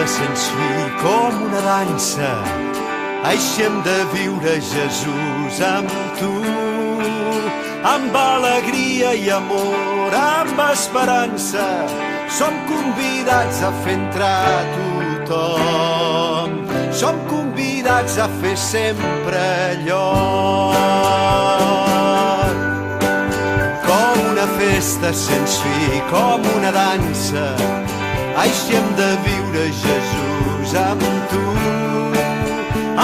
sents fi com una dansa. Aixem de viure, Jesús, amb tu, amb alegria i amor, amb esperança. Som convidats a fer entrar tothom, som convidats a fer sempre lloc. Com una festa sens fi, com una dansa, aixem de viure, Jesús, amb tu,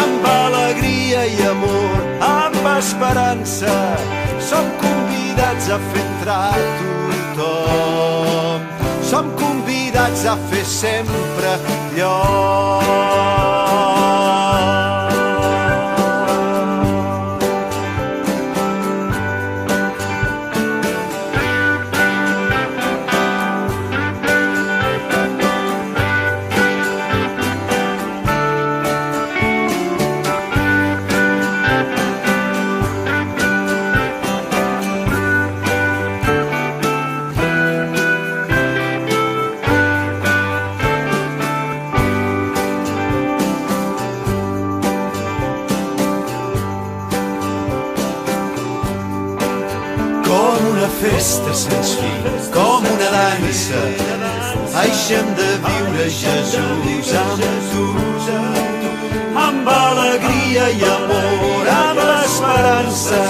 amb alegria i amor, amb esperança. Som convidats a fer entrar tothom, som convidats a fer sempre lloc. Festa sens fi, com una dansa, aixem de viure, Jesús, amb tu, amb alegria i amor, amb esperança.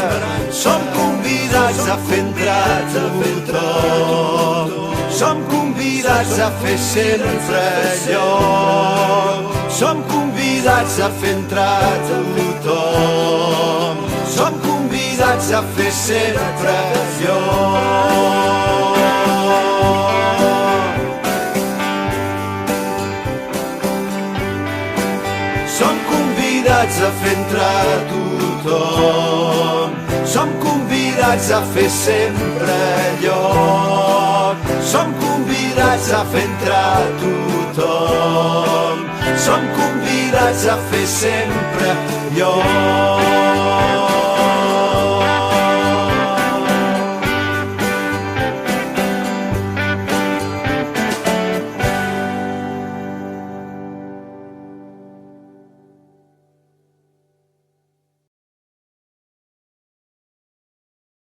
Som convidats a fer entrar tothom, som convidats a fer sempre lloc, som convidats a fer entrar tothom, som convidats a fer sempre lloc. Som convidats a fer entrar tothom, som convidats a fer sempre lloc, som convidats a fer entrar tothom, som convidats a fer sempre lloc.